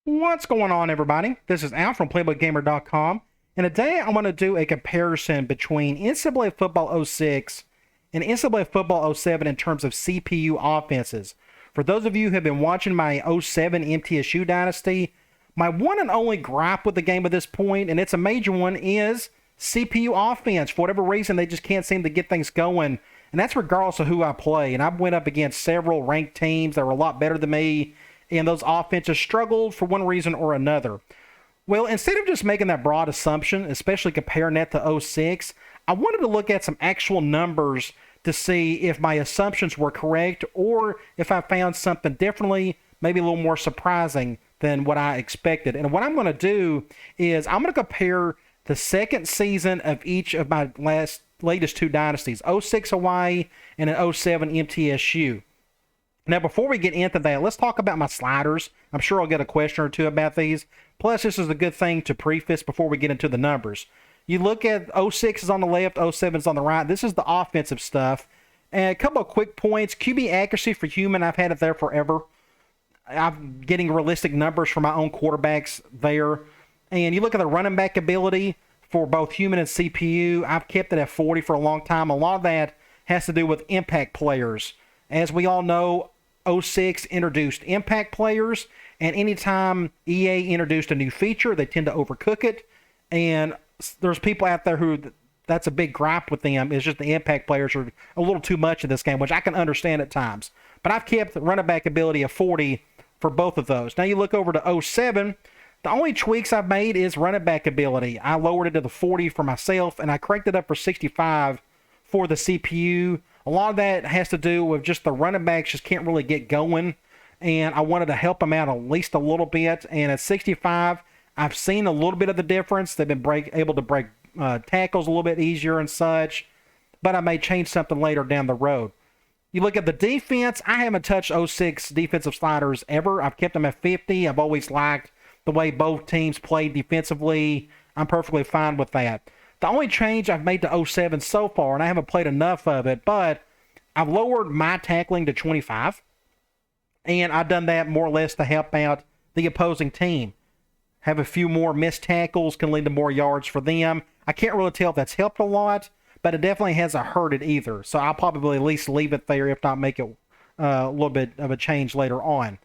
What's going on, everybody? This is Al from PlaybookGamer.com, and today I'm going to do a comparison between NCAA Football '06 and NCAA Football '07 in terms of CPU offenses. For those of you who have been watching my '07 MTSU Dynasty, my one and only gripe with the game at this point, and it's a major one, is CPU offense. For whatever reason, they just can't seem to get things going, and that's regardless of who I play. And I went up against several ranked teams that were a lot better than me, and those offenses struggled for one reason or another. Well, instead of just making that broad assumption, especially comparing that to '06, I wanted to look at some actual numbers to see if my assumptions were correct or if I found something differently, maybe a little more surprising than what I expected. And what I'm going to do is I'm going to compare the second season of each of my latest two dynasties, '06 Hawaii and an '07 MTSU. Now, before we get into that, let's talk about my sliders. I'm sure I'll get a question or two about these. Plus, this is a good thing to preface before we get into the numbers. You look at '06 is on the left, '07 is on the right. This is the offensive stuff. And a couple of quick points. QB accuracy for human, I've had it there forever. I'm getting realistic numbers for my own quarterbacks there. And you look at the running back ability for both human and CPU. I've kept it at 40 for a long time. A lot of that has to do with impact players. As we all know, '06 introduced impact players, and anytime EA introduced a new feature, they tend to overcook it. And there's people out there who that's a big gripe with them. It's just the impact players are a little too much in this game, which I can understand at times. But I've kept the running back ability of 40 for both of those. Now you look over to '07. The only tweaks I've made is running back ability. I lowered it to the 40 for myself, and I cranked it up for 65 for the CPU. A lot of that has to do with just the running backs just can't really get going, and I wanted to help them out at least a little bit. And at 65, I've seen a little bit of the difference. They've been able to break tackles a little bit easier and such, but I may change something later down the road. You look at the defense, I haven't touched '06 defensive sliders ever. I've kept them at 50. I've always liked the way both teams played defensively. I'm perfectly fine with that. The only change I've made to '07 so far, and I haven't played enough of it, but I've lowered my tackling to 25, and I've done that more or less to help out the opposing team. Have a few more missed tackles, can lead to more yards for them. I can't really tell if that's helped a lot, but it definitely hasn't hurt it either. So I'll probably at least leave it there, if not make it a little bit of a change later on.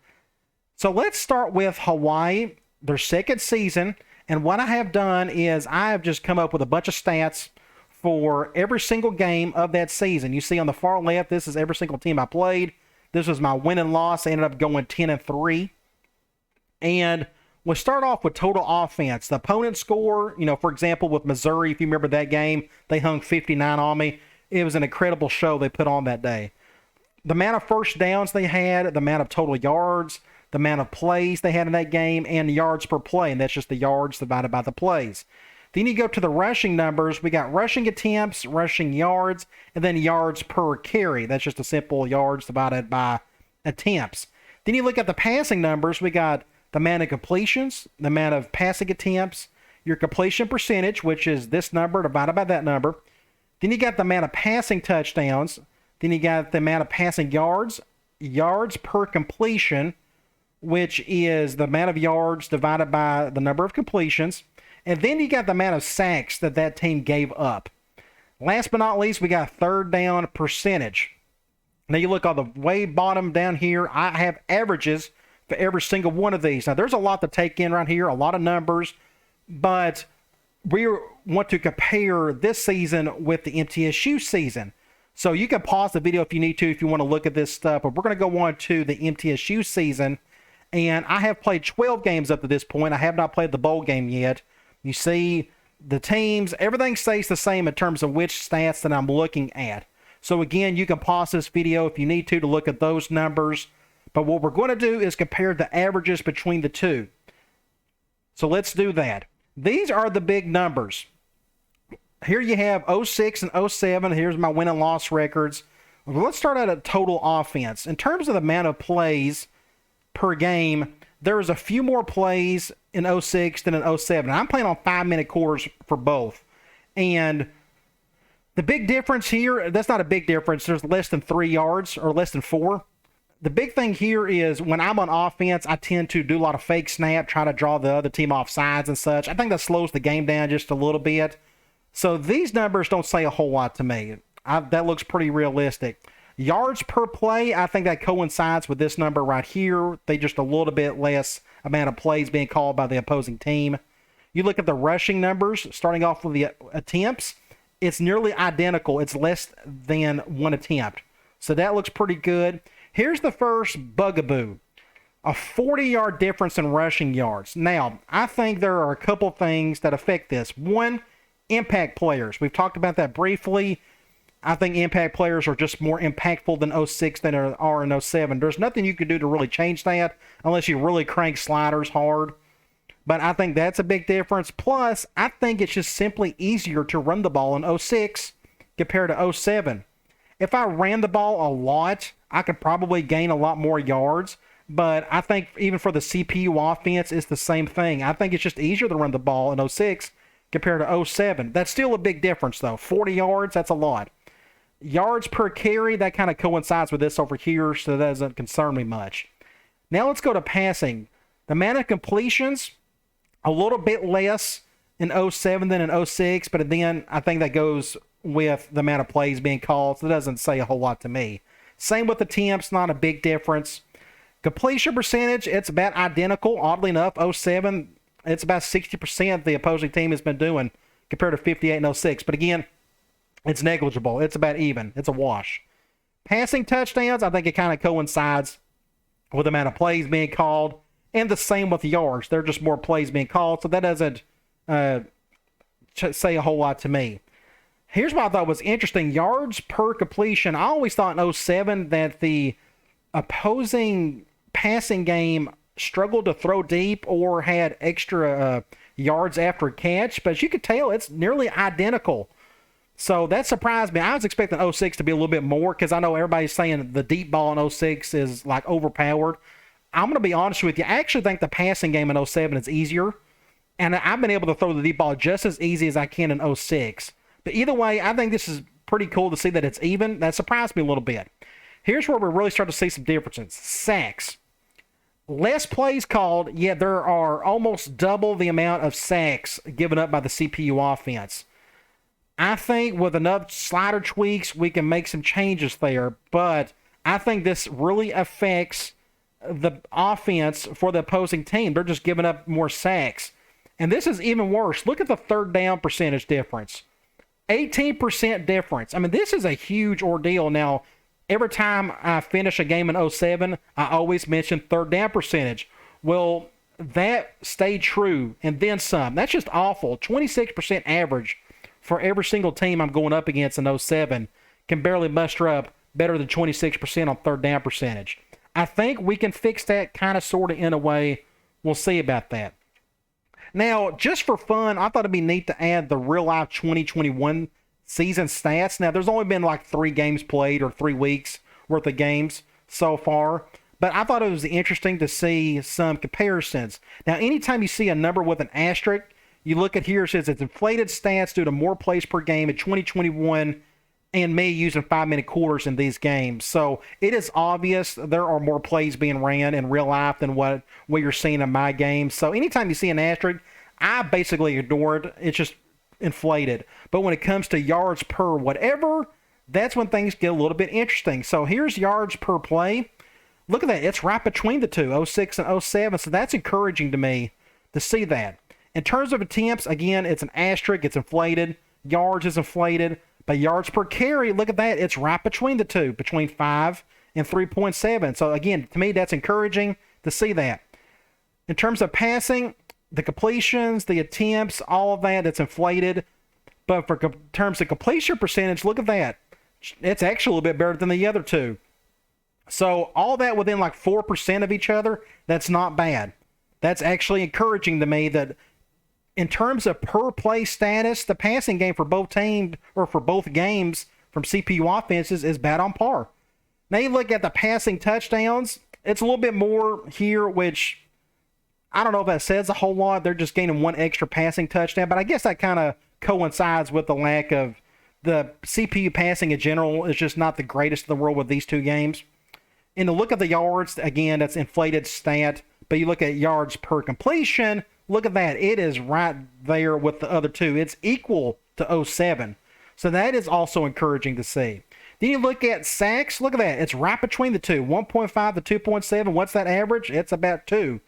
So let's start with Hawaii, their second season. And what I have done is I have just come up with a bunch of stats for every single game of that season. You see on the far left, this is every single team I played. This was my win and loss. I ended up going 10-3. And we'll start off with total offense. The opponent score, for example, with Missouri, if you remember that game, they hung 59 on me. It was an incredible show they put on that day. The amount of first downs they had, the amount of total yards, the amount of plays they had in that game, and the yards per play, and that's just the yards divided by the plays. Then you go to the rushing numbers. We got rushing attempts, rushing yards, and then yards per carry. That's just a simple yards divided by attempts. Then you look at the passing numbers. We got the amount of completions, the amount of passing attempts, your completion percentage, which is this number divided by that number. Then you got the amount of passing touchdowns. Then you got the amount of passing yards, yards per completion, which is the amount of yards divided by the number of completions. And then you got the amount of sacks that team gave up. Last but not least, we got third down percentage. Now you look on the way bottom down here, I have averages for every single one of these. Now there's a lot to take in right here, a lot of numbers, but we want to compare this season with the MTSU season. So you can pause the video if you need to, if you want to look at this stuff, but we're going to go on to the MTSU season. And I have played 12 games up to this point. I have not played the bowl game yet. You see the teams, everything stays the same in terms of which stats that I'm looking at. So again, you can pause this video if you need to look at those numbers. But what we're going to do is compare the averages between the two. So let's do that. These are the big numbers. Here you have '06 and '07. Here's my win and loss records. Let's start out at total offense. In terms of the amount of plays per game, there was a few more plays in '06 than in '07. I'm playing on 5-minute quarters for both. And the big difference here, that's not a big difference. There's less than 3 yards or less than 4. The big thing here is when I'm on offense, I tend to do a lot of fake snap, try to draw the other team off sides and such. I think that slows the game down just a little bit. So these numbers don't say a whole lot to me. That looks pretty realistic. Yards per play, I think that coincides with this number right here. They just a little bit less amount of plays being called by the opposing team. You look at the rushing numbers, starting off with the attempts, it's nearly identical. It's less than one attempt. So that looks pretty good. Here's the first bugaboo. A 40-yard difference in rushing yards. Now, I think there are a couple things that affect this. One, impact players. We've talked about that briefly. I think impact players are just more impactful than 06 than are in 07. There's nothing you can do to really change that unless you really crank sliders hard. But I think that's a big difference. Plus, I think it's just simply easier to run the ball in 06 compared to 07. If I ran the ball a lot, I could probably gain a lot more yards. But I think even for the CPU offense, it's the same thing. I think it's just easier to run the ball in 06 compared to 07. That's still a big difference, though. 40 yards, that's a lot. Yards per carry, that kind of coincides with this over here, so that doesn't concern me much. Now let's go to passing. The amount of completions, a little bit less in 07 than in 06, but then I think that goes with the amount of plays being called, so that doesn't say a whole lot to me. Same with attempts, not a big difference. Completion percentage, it's about identical. Oddly enough, 07, it's about 60% the opposing team has been doing compared to 58 and 06. But again, it's negligible. It's about even. It's a wash. Passing touchdowns, I think it kind of coincides with the amount of plays being called. And the same with yards. There are just more plays being called, so that doesn't say a whole lot to me. Here's what I thought was interesting. Yards per completion. I always thought in 07 that the opposing passing game struggled to throw deep or had extra yards after a catch. But as you could tell, it's nearly identical. So that surprised me. I was expecting 06 to be a little bit more because I know everybody's saying the deep ball in 06 is like overpowered. I'm going to be honest with you. I actually think the passing game in 07 is easier. And I've been able to throw the deep ball just as easy as I can in 06. But either way, I think this is pretty cool to see that it's even. That surprised me a little bit. Here's where we really start to see some differences. Sacks. Less plays called, yet there are almost double the amount of sacks given up by the CPU offense. I think with enough slider tweaks, we can make some changes there. But I think this really affects the offense for the opposing team. They're just giving up more sacks. And this is even worse. Look at the third down percentage difference. 18% difference. I mean, this is a huge ordeal. Now, every time I finish a game in 07, I always mention third down percentage. Well, that stayed true and then some. That's just awful. 26% average for every single team I'm going up against in 07 can barely muster up better than 26% on third down percentage. I think we can fix that kind of sort of in a way. We'll see about that. Now, just for fun, I thought it'd be neat to add the real-life 2021 season stats. Now, there's only been like 3 games played or 3 weeks worth of games so far. But I thought it was interesting to see some comparisons. Now, anytime you see a number with an asterisk, you look at here, it says it's inflated stats due to more plays per game in 2021 and me using 5-minute quarters in these games. So it is obvious there are more plays being ran in real life than what you're seeing in my games. So anytime you see an asterisk, I basically ignore it. It's just inflated. But when it comes to yards per whatever, that's when things get a little bit interesting. So here's yards per play. Look at that. It's right between the two, 06 and 07. So that's encouraging to me to see that. In terms of attempts, again, it's an asterisk. It's inflated. Yards is inflated. But yards per carry, look at that. It's right between the two, between 5 and 3.7. So, again, to me, that's encouraging to see that. In terms of passing, the completions, the attempts, all of that, it's inflated. But for terms of completion percentage, look at that. It's actually a little bit better than the other two. So, all that within like 4% of each other, that's not bad. That's actually encouraging to me that in terms of per play status, the passing game for both teams or for both games from CPU offenses is bad on par. Now you look at the passing touchdowns, it's a little bit more here, which I don't know if that says a whole lot. They're just gaining 1 extra passing touchdown, but I guess that kind of coincides with the lack of the CPU passing in general is just not the greatest in the world with these 2 games. And to look at the yards, again, that's inflated stat. But you look at yards per completion, look at that. It is right there with the other two. It's equal to 07. So that is also encouraging to see. Then you look at sacks. Look at that. It's right between the two, 1.5 to 2.7. What's that average? It's about 2.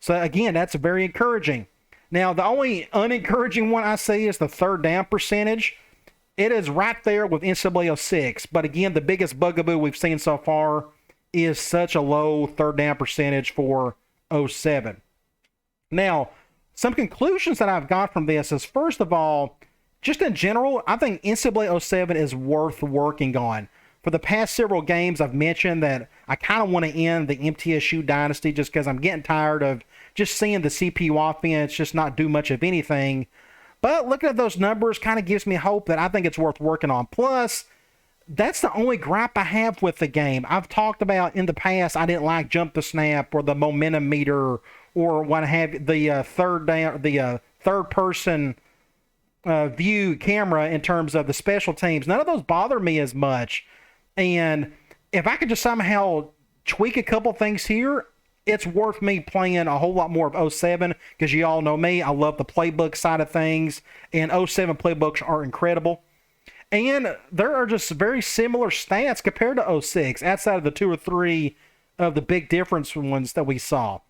So, again, that's very encouraging. Now, the only unencouraging one I see is the third down percentage. It is right there with NCAA 06. But, again, the biggest bugaboo we've seen so far is such a low third down percentage for 07. Now, some conclusions that I've got from this is, first of all, just in general, I think NCAA 07 is worth working on. For the past several games, I've mentioned that I kind of want to end the MTSU dynasty just because I'm getting tired of just seeing the CPU offense just not do much of anything. But looking at those numbers kind of gives me hope that I think it's worth working on. Plus, that's the only gripe I have with the game. I've talked about in the past I didn't like jump the snap or the momentum meter or what have the third person view camera in terms of the special teams. None of those bother me as much. And if I could just somehow tweak a couple things here, it's worth me playing a whole lot more of 07 because you all know me. I love the playbook side of things, and 07 playbooks are incredible. And there are just very similar stats compared to 06 outside of the 2 or 3 of the big difference ones that we saw.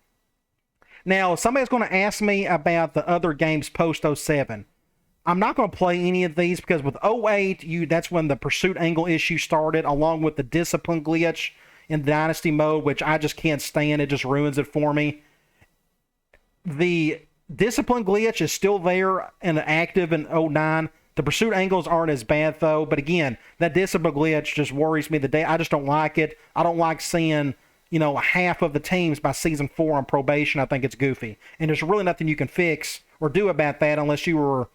Now, somebody's going to ask me about the other games post 07. I'm not going to play any of these because with 08, that's when the pursuit angle issue started, along with the discipline glitch in Dynasty mode, which I just can't stand. It just ruins it for me. The discipline glitch is still there and active in 09. The pursuit angles aren't as bad, though. But again, that discipline glitch just worries me. I just don't like it. I don't like seeing, half of the teams by season 4 on probation. I think it's goofy. And there's really nothing you can fix or do about that unless you were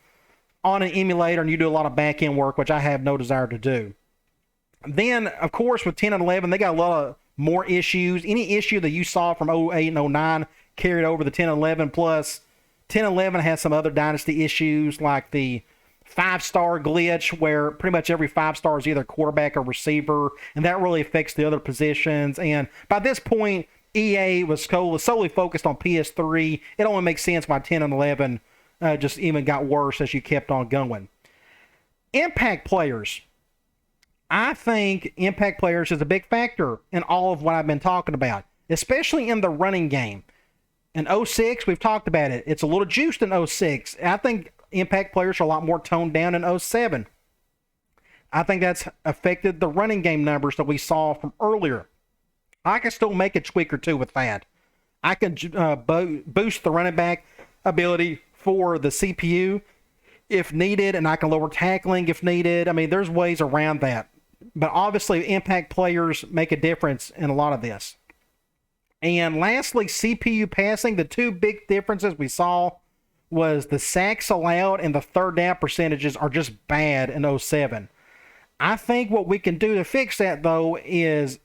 on an emulator and you do a lot of back-end work, which I have no desire to do. Then, of course, with 10 and 11, they got a lot of more issues. Any issue that you saw from 08 and 09 carried over the 10 and 11, plus 10 and 11 has some other dynasty issues like the 5-star glitch where pretty much every 5-star is either quarterback or receiver, and that really affects the other positions. And by this point, EA was solely focused on PS3. It only makes sense why 10 and 11 just even got worse as you kept on going. Impact players. I think impact players is a big factor in all of what I've been talking about, especially in the running game. In 06, we've talked about it. It's a little juiced in 06. I think impact players are a lot more toned down in 07. I think that's affected the running game numbers that we saw from earlier. I can still make a tweak or two with that. I can boost the running back ability for the CPU if needed, and I can lower tackling if needed. I mean, there's ways around that. But obviously, impact players make a difference in a lot of this. And lastly, CPU passing. The two big differences we saw was the sacks allowed and the third down percentages are just bad in 07. I think what we can do to fix that, though, is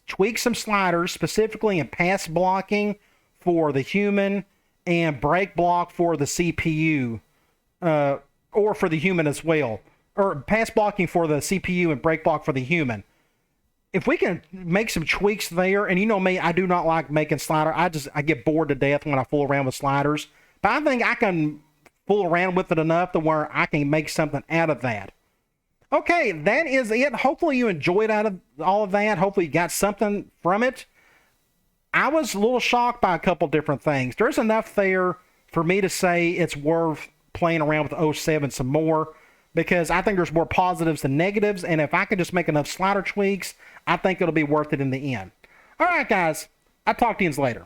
tweak some sliders, specifically in pass blocking for the human and break block for the CPU, or for the human as well. Or pass blocking for the CPU and break block for the human. If we can make some tweaks there, and you know me, I do not like making slider. I get bored to death when I fool around with sliders. But I think I can fool around with it enough to where I can make something out of that. Okay, that is it. Hopefully you enjoyed out of all of that. Hopefully you got something from it. I was a little shocked by a couple different things. There's enough there for me to say it's worth playing around with 07 some more, because I think there's more positives than negatives, and if I can just make enough slider tweaks, I think it'll be worth it in the end. All right, guys. I'll talk to you later.